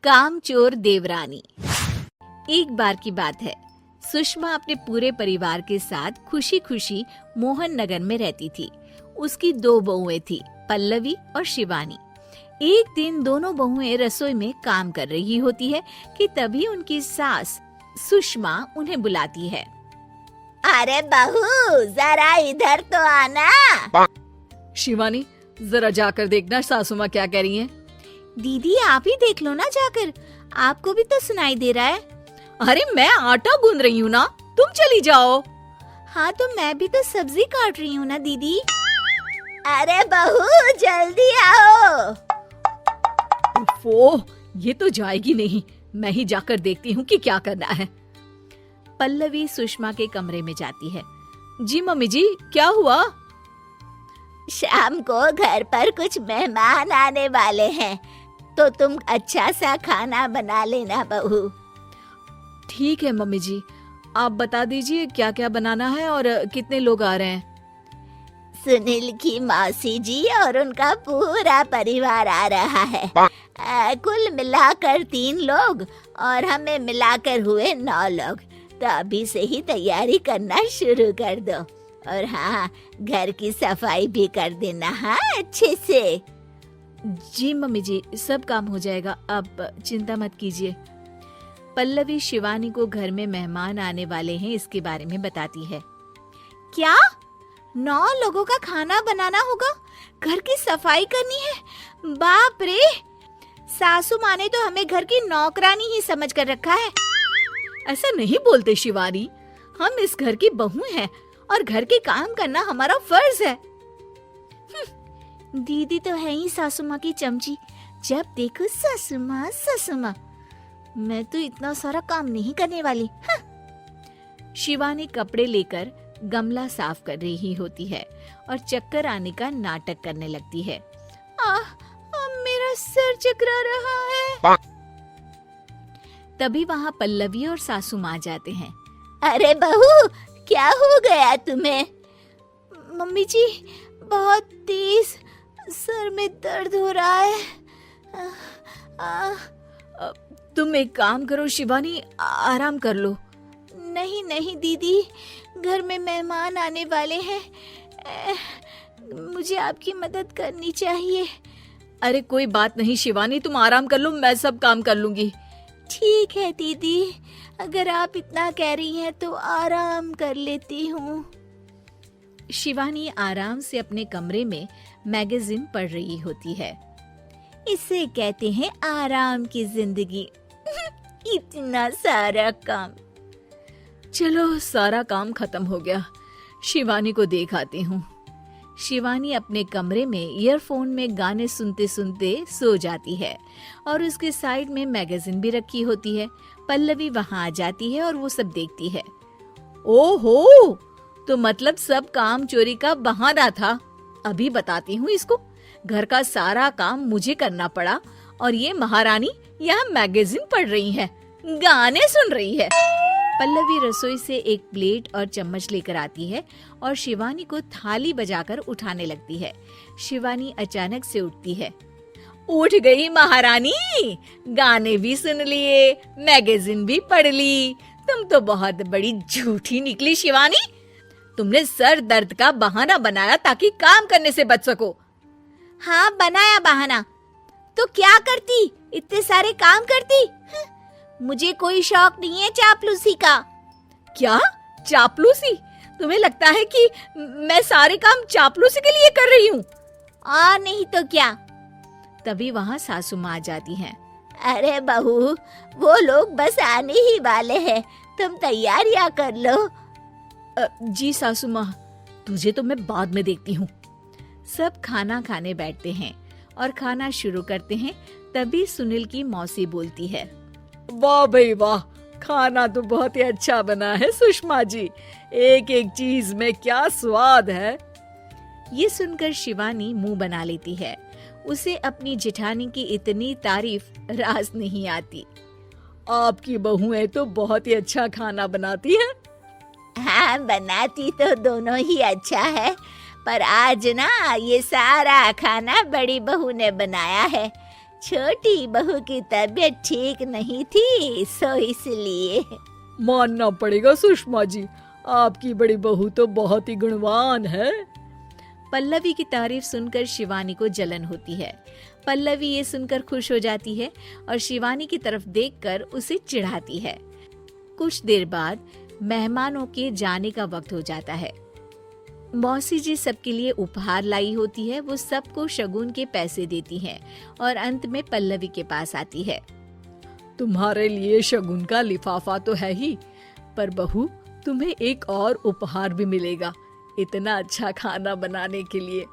कामचोर देवरानी। एक बार की बात है, सुषमा अपने पूरे परिवार के साथ खुशी खुशी मोहन नगर में रहती थी। उसकी 2 बहुएं थी, पल्लवी और शिवानी। एक दिन दोनों बहुएं रसोई में काम कर रही होती है कि तभी उनकी सास सुषमा उन्हें बुलाती है। अरे बहू, जरा इधर तो आना। शिवानी, जरा जाकर देखना सासू माँ क्या कह रही हैं। दीदी आप ही देख लो ना जाकर, आपको भी तो सुनाई दे रहा है। अरे मैं आटा गूंद रही हूँ ना, तुम चली जाओ। हाँ तो मैं भी तो सब्जी काट रही हूँ ना दीदी। अरे बहू जल्दी आओ। ओह, ये तो जाएगी नहीं, मैं ही जाकर देखती हूँ कि क्या करना है। पल्लवी सुषमा के कमरे में जाती है। जी मम्मी जी, क्या हुआ? शाम को घर पर कुछ मेहमान आने वाले हैं, तो तुम अच्छा सा खाना बना लेना बहू। ठीक है मम्मी जी, आप बता दीजिए क्या क्या बनाना है और कितने लोग आ रहे हैं। सुनील की मौसी जी और उनका पूरा परिवार आ रहा है। कुल मिलाकर 3 लोग और हमें मिलाकर हुए 9 लोग। तो अभी से ही तैयारी करना शुरू कर दो। और हाँ, घर की सफाई भी कर देना, हाँ अच्छे से। जी मम्मी जी, सब काम हो जाएगा, आप चिंता मत कीजिए। पल्लवी शिवानी को घर में मेहमान आने वाले हैं इसके बारे में बताती है। क्या 9 लोगों का खाना बनाना होगा, घर की सफाई करनी है? बाप रे, सासू माँ ने तो हमें घर की नौकरानी ही समझ कर रखा है। ऐसा नहीं बोलते शिवानी, हम इस घर की बहू हैं और घर के काम करना हमारा फर्ज है। दीदी तो है ही सासू माँ की चमची, जब देखो सासू माँ सासू माँ। मैं तो इतना सारा काम नहीं करने वाली। शिवानी कपड़े लेकर गमला साफ कर रही होती है और चक्कर आने का नाटक करने लगती है। मेरा सर चकरा रहा है। तभी वहाँ पल्लवी और सासू माँ जाते हैं। अरे बहू, क्या हो गया तुम्हें? मम्मी जी, बहुत तेज सर में दर्द हो रहा है। तुम एक काम करो शिवानी, आराम कर लो। नहीं नहीं दीदी, घर में मेहमान आने वाले हैं, मुझे आपकी मदद करनी चाहिए। अरे कोई बात नहीं शिवानी, तुम आराम कर लो, मैं सब काम कर लूंगी। ठीक है दीदी, अगर आप इतना कह रही हैं तो आराम कर लेती हूँ। शिवानी आराम से अपने कमरे में मैगजीन पढ़ रही होती है। इसे कहते हैं आराम की जिंदगी। इतना सारा काम। चलो, सारा काम खत्म हो गया, शिवानी को देख आती हूँ। शिवानी अपने कमरे में ईयरफोन में गाने सुनते सुनते सो जाती है और उसके साइड में मैगजीन भी रखी होती है। पल्लवी वहाँ आ जाती है और वो सब देखती है। ओहो, तो मतलब सब काम चोरी का बहाना था। अभी बताती हूँ इसको। घर का सारा काम मुझे करना पड़ा और ये महारानी यहाँ मैगजीन पढ़ रही है, गाने सुन रही है। पल्लवी रसोई से एक प्लेट और चम्मच लेकर आती है और शिवानी को थाली बजाकर उठाने लगती है। शिवानी अचानक से उठती है। उठ गई महारानी, गाने भी सुन लिए, मैगजीन भी पढ़ ली। तुम तो बहुत बड़ी झूठी निकली शिवानी। तुमने सर दर्द का बहाना बनाया ताकि काम करने से बच सको। हाँ बनाया बहाना, तो क्या करती, इतने सारे काम करती। मुझे कोई शौक नहीं है चापलूसी का। क्या चापलूसी? तुम्हें लगता है कि मैं सारे काम चापलूसी के लिए कर रही हूँ? और नहीं तो क्या। तभी वहाँ सासू माँ आ जाती हैं। अरे बहू, वो लोग बस आने ही वाले हैं, तुम तैयारियां कर लो। जी सासू माँ, तुझे तो मैं बाद में देखती हूँ। सब खाना खाने बैठते हैं और खाना शुरू करते हैं। तभी सुनील की मौसी बोलती है। वाह भाई वाह, खाना तो बहुत ही अच्छा बना है सुषमा जी, एक एक चीज में क्या स्वाद है। ये सुनकर शिवानी मुंह बना लेती है। उसे अपनी जेठानी की इतनी तारीफ रास नहीं आती। आपकी बहुएं तो बहुत ही अच्छा खाना बनाती हैं। हाँ बनाती तो दोनों ही अच्छा है, पर आज ना ये सारा खाना बड़ी बहू ने बनाया है। छोटी बहू की तबीयत ठीक नहीं थी, सो इसलिए। मानना पड़ेगा सुषमा जी, आपकी बड़ी बहू तो बहुत ही गुणवान है। पल्लवी की तारीफ सुनकर शिवानी को जलन होती है। पल्लवी ये सुनकर खुश हो जाती है और शिवानी की तरफ देखकर उसे चिढ़ाती है। कुछ देर बाद मेहमानों के जाने का वक्त हो जाता है। मौसी जी सबके लिए उपहार लाई होती है। वो सबको शगुन के पैसे देती हैं और अंत में पल्लवी के पास आती है। तुम्हारे लिए शगुन का लिफाफा तो है ही, पर बहू तुम्हें एक और उपहार भी मिलेगा इतना अच्छा खाना बनाने के लिए।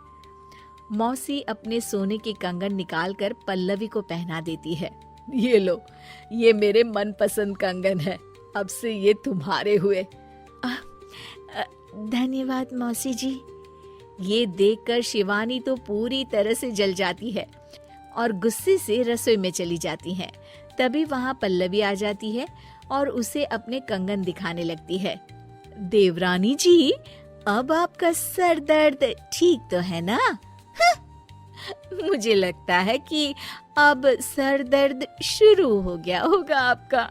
मौसी अपने सोने के कंगन निकालकर पल्लवी को पहना देती है। ये लो, ये मेरे मनपसंद कंगन है, अब से ये तुम्हारे हुए। धन्यवाद मौसी जी। ये देखकर शिवानी तो पूरी तरह से जल जाती है और गुस्से से रसोई में चली जाती है। तभी वहाँ पल्लवी आ जाती है और उसे अपने कंगन दिखाने लगती है। देवरानी जी, अब आपका सर दर्द ठीक तो है ना? मुझे लगता है कि अब सर दर्द शुरू हो गया होगा आपका।